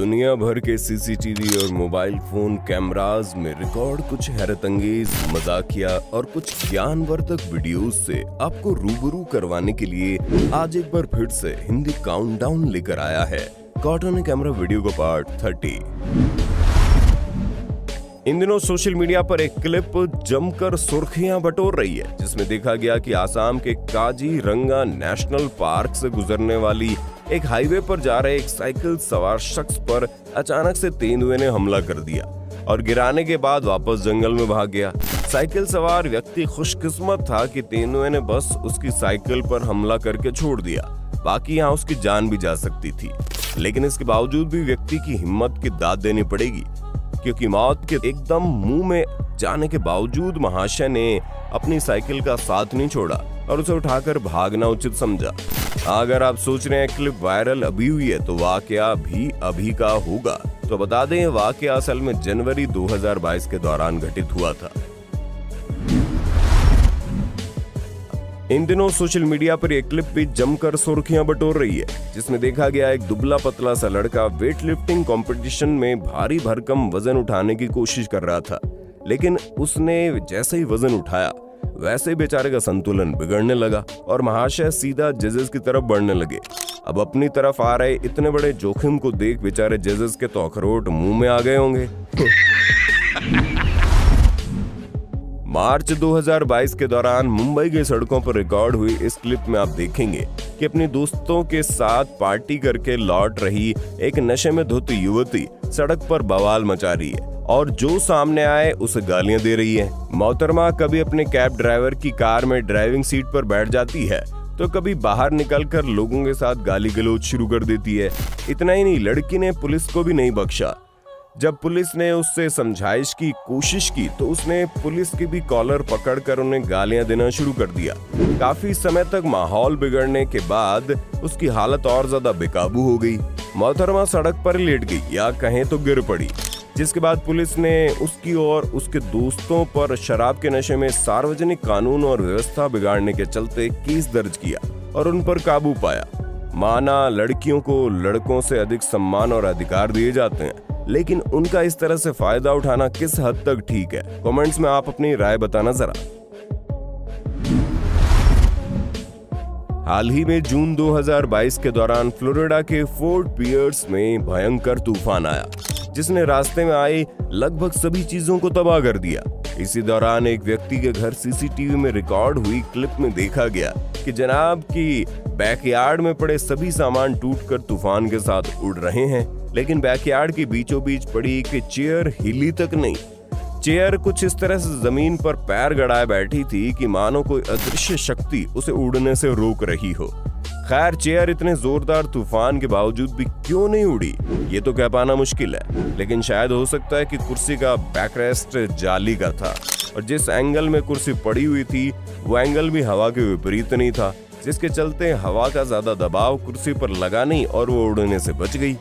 दुनिया भर के सीसीटीवी और मोबाइल फोन कैमरास में रिकॉर्ड कुछ हैरतअंगेज, मजाकिया और कुछ ज्ञानवर्धक वीडियोस से आपको रूबरू करवाने के लिए आज एक बार फिर से हिंदी काउंटडाउन लेकर आया है कॉट ऑन कैमरा वीडियो का पार्ट 30। इन दिनों सोशल मीडिया पर एक क्लिप जमकर सुर्खियां बटोर रही है, जिसमें देखा गया कि आसाम के काजीरंगा नेशनल पार्क से गुजरने वाली एक हाईवे पर जा रहे एक साइकिल सवार शख्स पर अचानक से तेंदुए ने हमला कर दिया और गिराने के बाद वापस जंगल में भाग गया। साइकिल सवार व्यक्ति खुशकिस्मत था कि तेंदुए ने बस उसकी साइकिल पर हमला करके छोड़ दिया, बाकी यहाँ उसकी जान भी जा सकती थी। लेकिन इसके बावजूद भी व्यक्ति की हिम्मत की दाद देनी पड़ेगी, क्योंकि मौत के एकदम मुंह में जाने के बावजूद महाशय ने अपनी साइकिल का साथ नहीं छोड़ा और उसे उठाकर भागना उचित समझा। अगर आप सोच रहे हैं क्लिप वायरल अभी हुई है तो वाकया भी अभी का होगा, तो बता दें वाकया असल में जनवरी 2022 के दौरान घटित हुआ था। इन दिनों सोशल मीडिया पर एक क्लिप भी जमकर सुर्खियां बटोर रही है, जिसमें देखा गया एक दुबला पतला सा लड़का वेट लिफ्टिंग कंपटीशन में भारी भरकम वजन उठाने की कोशिश कर रहा था। लेकिन उसने जैसे ही वजन उठाया वैसे ही बेचारे का संतुलन बिगड़ने लगा और महाशय सीधा जजेस की तरफ बढ़ने लगे। अब अपनी तरफ आ रहे इतने बड़े जोखिम को देख बेचारे जजेस के तो अखरोट मुंह में आ गए होंगे। मार्च 2022 के दौरान मुंबई की सड़कों पर रिकॉर्ड हुई इस क्लिप में आप देखेंगे कि अपने दोस्तों के साथ पार्टी करके लौट रही एक नशे में धुत युवती सड़क पर बवाल मचा रही है और जो सामने आए उसे गालियां दे रही है। मोहतरमा कभी अपने कैब ड्राइवर की कार में ड्राइविंग सीट पर बैठ जाती है तो कभी बाहर निकलकर लोगों के साथ गाली गलौज शुरू कर देती है। इतना ही नहीं, लड़की ने पुलिस को भी नहीं बख्शा। जब पुलिस ने उससे समझाइश की कोशिश की तो उसने पुलिस की भी कॉलर पकड़कर उन्हें गालियां देना शुरू कर दिया। काफी समय तक माहौल बिगड़ने के बाद उसकी हालत और ज्यादा बेकाबू हो गई। मोहतरमा सड़क पर लेट गई या कहें तो गिर पड़ी, जिसके बाद पुलिस ने उसकी और उसके दोस्तों पर शराब के नशे में सार्वजनिक कानून और व्यवस्था बिगाड़ने के चलते केस दर्ज किया और उन पर काबू पाया। माना लड़कियों को लड़कों से अधिक सम्मान और अधिकार दिए जाते हैं, लेकिन उनका इस तरह से फायदा उठाना किस हद तक ठीक है? कमेंट्स में आप अपनी राय बताना जरा। हाल ही में जून 2022 के दौरान फ्लोरिडा के फोर्ट पियर्स में भयंकर तूफान आया, जिसने रास्ते में आई लगभग सभी चीजों को तबाह कर दिया। इसी दौरान एक व्यक्ति के घर सीसीटीवी में रिकॉर्ड हुई क्लिप में देखा गया कि जनाब की बैकयार्ड में पड़े सभी सामान टूटकर तूफान के साथ उड़ रहे हैं, लेकिन बैकयार्ड के बीचों बीच पड़ी कि चेयर हिली तक नहीं। चेयर कुछ इस तरह से जमीन पर पैर गड़ाए बैठी थी कि मानो कोई अदृश्य शक्ति उसे उड़ने से रोक रही हो। खैर, चेयर इतने जोरदार तूफान के बावजूद भी क्यों नहीं उड़ी, ये तो कह पाना मुश्किल है, लेकिन शायद हो सकता है कि कुर्सी का बैकरेस्ट जाली का था और जिस एंगल में कुर्सी पड़ी हुई थी वो एंगल भी हवा के विपरीत नहीं था, जिसके चलते हवा का ज्यादा दबाव कुर्सी पर लगा नहीं और वो उड़ने से बच गई।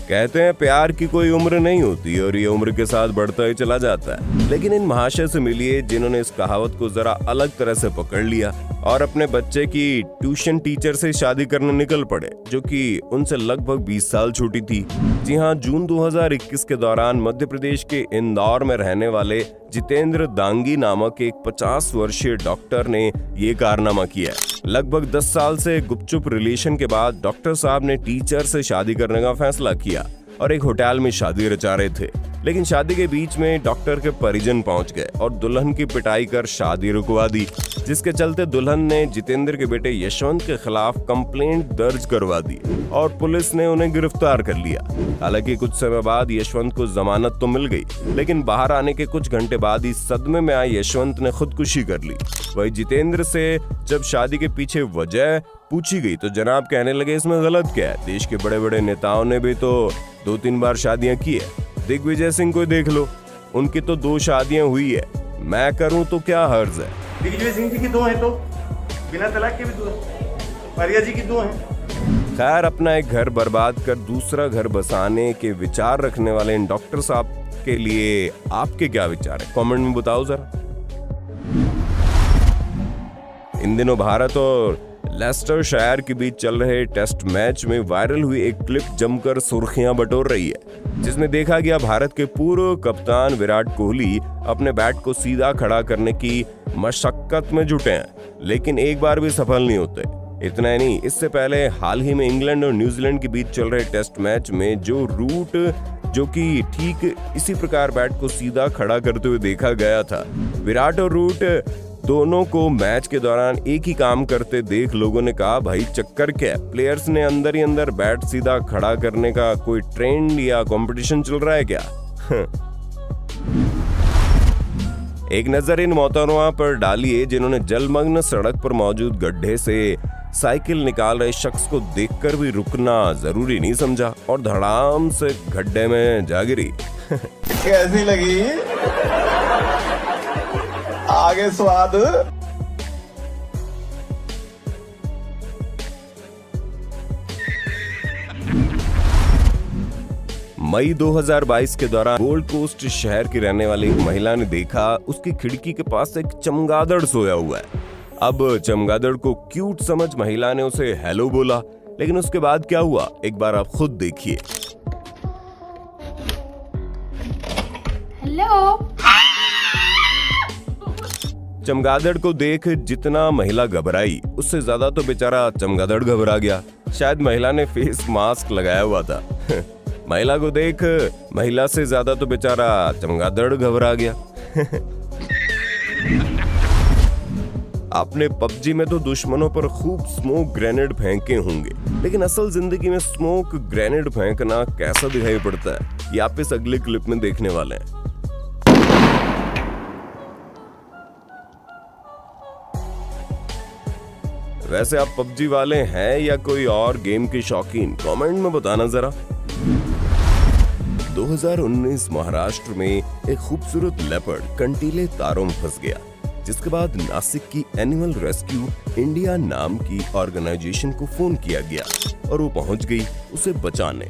कहते हैं प्यार की कोई उम्र नहीं होती और ये उम्र के साथ बढ़ता ही चला जाता है, लेकिन इन महाशय से मिलिए जिन्होंने इस कहावत को जरा अलग तरह से पकड़ लिया और अपने बच्चे की ट्यूशन टीचर से शादी करने निकल पड़े, जो कि उनसे लगभग 20 साल छोटी थी। जी हाँ, जून 2021 के दौरान मध्य प्रदेश के इंदौर में रहने वाले जितेंद्र दांगी नामक एक 50 वर्षीय डॉक्टर ने ये कारनामा किया। लगभग 10 साल से गुपचुप रिलेशन के बाद डॉक्टर साहब ने टीचर से शादी करने का फैसला किया और एक होटल में शादी रचा रहे थे। लेकिन शादी के बीच में डॉक्टर के परिजन पहुंच गए और दुल्हन की पिटाई कर शादी रुकवा दी, जिसके चलते दुल्हन ने जितेंद्र के बेटे यशवंत के खिलाफ कंप्लेंट दर्ज करवा दी और पुलिस ने उन्हें गिरफ्तार कर लिया। हालांकि कुछ समय बाद यशवंत को जमानत तो मिल गई, लेकिन बाहर आने के कुछ घंटे बाद ही सदमे में आए यशवंत ने खुदकुशी कर ली। वही जितेंद्र से जब शादी के पीछे वजह पूछी गई तो जनाब कहने लगे इसमें गलत क्या है, देश के बड़े बड़े नेताओं ने भी तो 2-3 बार शादियां की है। दिग्विजय सिंह को देख लो, उनकी तो 2 शादियां हुई है, मैं करूं तो क्या हर्ज है। दिग्विजय सिंह जी की 2 हैं तो बिना तलाक के भी 2 हैं, मारिया जी की 2 हैं। खैर, अपना एक घर बर्बाद कर दूसरा घर बसाने के विचार रखने वाले इन डॉक्टर साहब के लिए आपके क्या विचार है? कमेंट में बताओ जरा। इन दिनों भारत और लेस्टर शायर के बीच चल रहे टेस्ट मैच में वायरल हुई एक क्लिप जमकर सुर्खियां बटोर रही है, जिसमें देखा गया भारत के पूर्व कप्तान विराट कोहली अपने बैट को सीधा खड़ा करने की मशक्कत में जुटे हैं, लेकिन एक बार भी सफल नहीं होते। इतना ही नहीं, इससे पहले हाल ही में इंग्लैंड और न्यूजीलैंड के बीच चल रहे टेस्ट मैच में जो कि ठीक इसी प्रकार बैट को सीधा खड़ा करते हुए देखा गया था। विराट और रूट दोनों को मैच के दौरान एक ही काम करते देख लोगों ने कहा, भाई चक्कर क्या है? प्लेयर्स ने अंदर ही अंदर बैट सीधा खड़ा करने का कोई ट्रेंड या कंपटीशन चल रहा है क्या? एक नजर इन मोहतरमा पर डालिए जिन्होंने जलमग्न सड़क पर मौजूद गड्ढे से साइकिल निकाल रहे शख्स को देखकर भी रुकना जरूरी नहीं समझा और धड़ाम से गड्ढे में जा गिरी। कैसी लगी? आगे स्वाद। मई 2022 के दौरान गोल्ड कोस्ट शहर की रहने वाली एक महिला ने देखा उसकी खिड़की के पास एक चमगादड़ सोया हुआ है। अब चमगादड़ को क्यूट समझ महिला ने उसे हेलो बोला, लेकिन उसके बाद क्या हुआ एक बार आप खुद देखिए। हेलो। चमगादड़ को देख जितना महिला घबराई उससे ज्यादा तो बेचारा चमगादड़ घबरा गया। शायद महिला ने फेस मास्क लगाया हुआ था। महिला को देख महिला से ज्यादा तो बेचारा चमगादड़ घबरा गया। आपने पबजी में तो दुश्मनों पर खूब स्मोक ग्रेनेड फेंके होंगे, लेकिन असल जिंदगी में स्मोक ग्रेनेड फेंकना कैसा दिखाई पड़ता है ये आप इस अगले क्लिप में देखने वाले हैं। वैसे आप पबजी वाले हैं या कोई और गेम के शौकीन, कमेंट में बताना जरा। 2019 महाराष्ट्र में एक खूबसूरत लेपर्ड कंटीले तारों में फंस गया, जिसके बाद नासिक की एनिमल रेस्क्यू इंडिया नाम की ऑर्गेनाइजेशन को फोन किया गया और वो पहुंच गई उसे बचाने,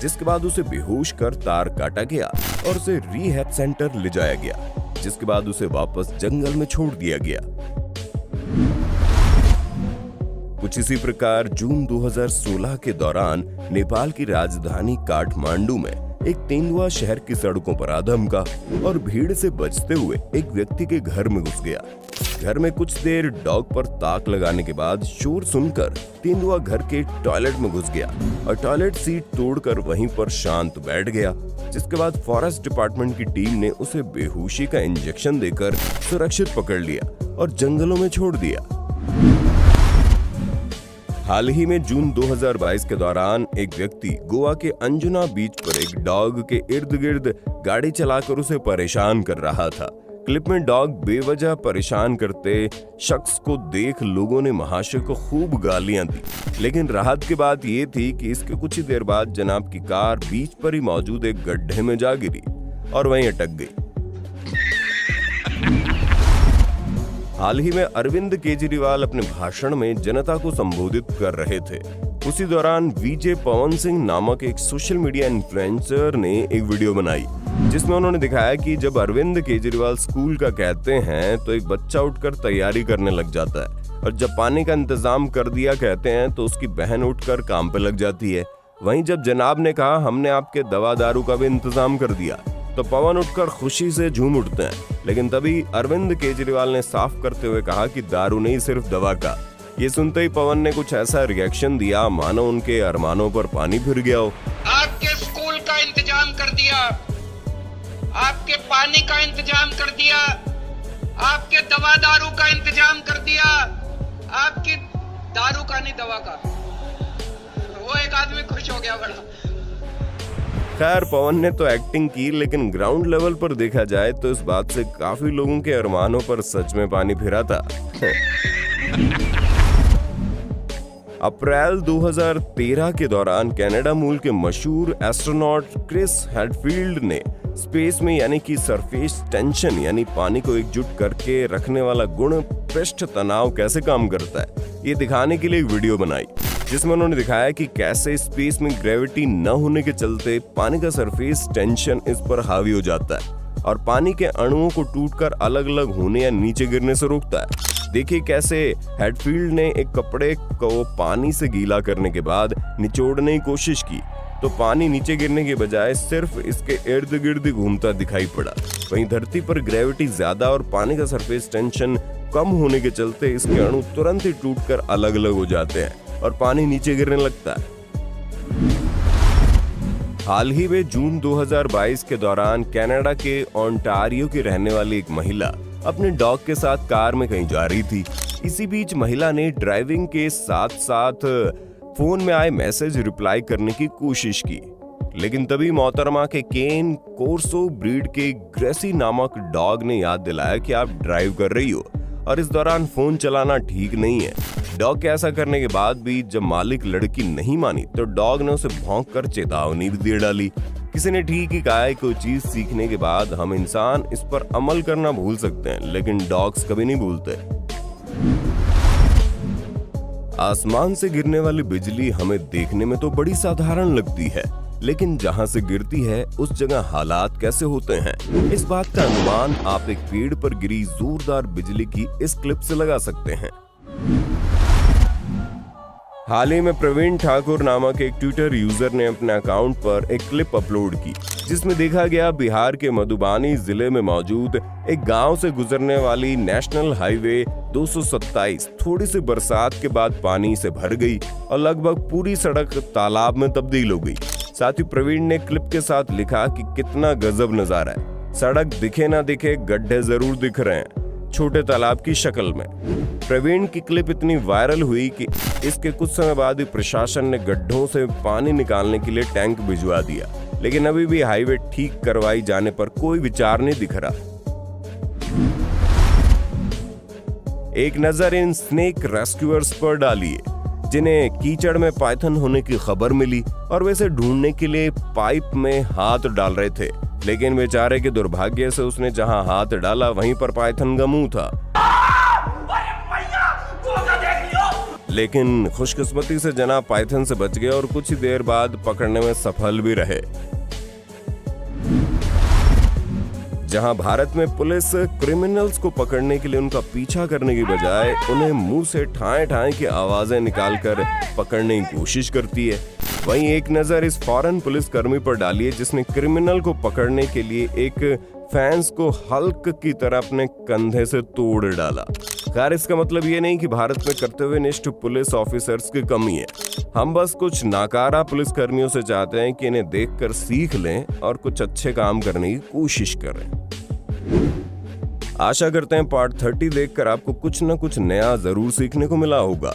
जिसके बाद उसे बेहोश कर तार काटा गया और उसे रिहैब सेंटर ले जाया गया, जिसके बाद उसे वापस जंगल में छोड़ दिया गया। कुछ इसी प्रकार जून 2016 के दौरान नेपाल की राजधानी काठमांडू में एक तेंदुआ शहर की सड़कों पर आ धमका और भीड़ से बचते हुए एक व्यक्ति के घर में घुस गया। घर में कुछ देर डॉग पर ताक लगाने के बाद शोर सुनकर तेंदुआ घर के टॉयलेट में घुस गया और टॉयलेट सीट तोड़कर वहीं पर शांत बैठ गया, जिसके बाद फॉरेस्ट डिपार्टमेंट की टीम ने उसे बेहोशी का इंजेक्शन देकर सुरक्षित पकड़ लिया और जंगलों में छोड़ दिया। हाल ही में जून 2022 के दौरान एक व्यक्ति गोवा के अंजुना बीच पर एक डॉग के इर्द गिर्द गाड़ी चलाकर उसे परेशान कर रहा था। क्लिप में डॉग बेवजह परेशान करते शख्स को देख लोगों ने महाशय को खूब गालियां दी, लेकिन राहत की बात यह थी कि इसके कुछ ही देर बाद जनाब की कार बीच पर ही मौजूद एक गड्ढे में जा गिरी और वहीं अटक गई। हाल ही में अरविंद केजरीवाल अपने भाषण में जनता को संबोधित कर रहे थे। उसी दौरान वीजे पवन सिंह नामक एक सोशल मीडिया इन्फ्लुएंसर ने एक वीडियो बनाई, जिसमें उन्होंने दिखाया कि जब अरविंद केजरीवाल स्कूल का कहते हैं तो एक बच्चा उठकर तैयारी करने लग जाता है, और जब पानी का इंतजाम कर दिया कहते हैं तो उसकी बहन उठकर काम पे लग जाती है। वहीं जब जनाब ने कहा हमने आपके दवा दारू का भी इंतजाम कर दिया तो पवन उठकर खुशी से झूम उठते हैं, लेकिन तभी अरविंद केजरीवाल ने साफ करते हुए कहा कि दारू नहीं सिर्फ दवा का। ये सुनते ही पवन ने कुछ ऐसा रिएक्शन दिया मानो उनके अरमानों पर पानी फिर गया हो। आपके स्कूल का इंतजाम कर दिया, आपके पानी का इंतजाम कर दिया, आपके दवा दारू का इंतजाम कर दिया, आपकी दारू का नहीं दवा का। वो एक आदमी खुश हो गया बड़ा। खैर पवन ने तो एक्टिंग की, लेकिन ग्राउंड लेवल पर देखा जाए तो इस बात से काफी लोगों के अरमानों पर सच में पानी फिरा था। अप्रैल 2013 के दौरान कनाडा मूल के मशहूर एस्ट्रोनॉट क्रिस हैडफील्ड ने स्पेस में यानी कि सरफेस टेंशन यानी पानी को एकजुट करके रखने वाला गुण पृष्ठ तनाव कैसे काम करता है ये दिखाने के लिए एक वीडियो बनाई, जिसमें उन्होंने दिखाया कि कैसे स्पेस में ग्रेविटी न होने के चलते पानी का सरफेस टेंशन इस पर हावी हो जाता है और पानी के अणुओं को टूटकर अलग अलग होने या नीचे गिरने से रोकता है। देखिए कैसे हेडफील्ड ने एक कपड़े को पानी से गीला करने के बाद निचोड़ने की कोशिश की तो पानी नीचे गिरने के बजाय सिर्फ इसके इर्द गिर्द घूमता दिखाई पड़ा। वहीं धरती पर ग्रेविटी ज्यादा और पानी का सरफेस टेंशन कम होने के चलते इसके अणु तुरंत ही टूटकर अलग अलग हो जाते हैं और पानी नीचे गिरने लगता है। हाल ही में जून 2022 के दौरान कनाडा के ओंटारियो की रहने वाली एक महिला अपने डॉग के साथ कार में कहीं जा रही थी। इसी बीच महिला ने ड्राइविंग के साथ साथ फोन में आए मैसेज रिप्लाई करने की कोशिश की, लेकिन तभी मोहतरमा के केन कोर्सो ब्रीड के ग्रेसी नामक डॉग ने याद दिलाया कि आप ड्राइव कर रही हो और इस दौरान फोन चलाना ठीक नहीं है। डॉग के ऐसा करने के बाद भी जब मालिक लड़की नहीं मानी तो डॉग ने उसे भौंक कर चेतावनी भी दे डाली। किसी ने ठीक ही कहा है, कोई चीज सीखने के बाद हम इंसान इस पर अमल करना भूल सकते हैं, लेकिन डॉग्स कभी नहीं भूलते। आसमान से गिरने वाली बिजली हमें देखने में तो बड़ी साधारण लगती है, लेकिन जहां से गिरती है उस जगह हालात कैसे होते हैं, इस बात का अनुमान आप एक पेड़ पर गिरी जोरदार बिजली की इस क्लिप से लगा सकते हैं। हाल ही में प्रवीण ठाकुर नामक एक ट्विटर यूजर ने अपने अकाउंट पर एक क्लिप अपलोड की जिसमें देखा गया बिहार के मधुबनी जिले में मौजूद एक गांव से गुजरने वाली नेशनल हाईवे 227 थोड़ी सी बरसात के बाद पानी से भर गई और लगभग पूरी सड़क तालाब में तब्दील हो गई। साथ ही प्रवीण ने क्लिप के साथ लिखा कि कितना गजब नजारा है, सड़क दिखे ना दिखे गड्ढे जरूर दिख रहे हैं छोटे तालाब की शक्ल में। प्रवीण की क्लिप इतनी वायरल हुई कि इसके कुछ समय बाद ही प्रशासन ने गड्ढों से पानी निकालने के लिए टैंक भिजवा दिया, लेकिन अभी भी हाईवे ठीक करवाई जाने पर कोई विचार नहीं दिख रहा। एक नजर इन स्नेक रेस्क्यूअर्स पर डालिए जिन्हें कीचड़ में पाइथन होने की खबर मिली और वैसे ढूंढने के लिए पाइप में हाथ डाल रहे थे, लेकिन बेचारे के दुर्भाग्य से उसने जहां हाथ डाला वहीं पर पाइथन का मुंह था। लेकिन खुशकिस्मती से जनाब पाइथन से बच गए और कुछ ही देर बाद पकड़ने में सफल भी रहे। जहां भारत में पुलिस क्रिमिनल्स को पकड़ने के लिए उनका पीछा करने की बजाय उन्हें मुंह से ठाए ठाए की आवाजें निकालकर पकड़ने की कोशिश करती है, वहीं एक नजर इस फॉरेन पुलिस कर्मी पर डालिए जिसने क्रिमिनल को पकड़ने के लिए एक फैंस को हल्क की तरह अपने कंधे से तोड़ डाला। खैर, इसका मतलब ये नहीं कि भारत में कर्तव्यनिष्ठ पुलिस ऑफिसर्स की कमी है। हम बस कुछ नाकारा पुलिस कर्मियों से चाहते हैं कि इन्हें देखकर सीख लें और कुछ अच्छे काम करने की कोशिश करें। आशा करते हैं पार्ट 30 देखकर आपको कुछ न कुछ नया जरूर सीखने को मिला होगा।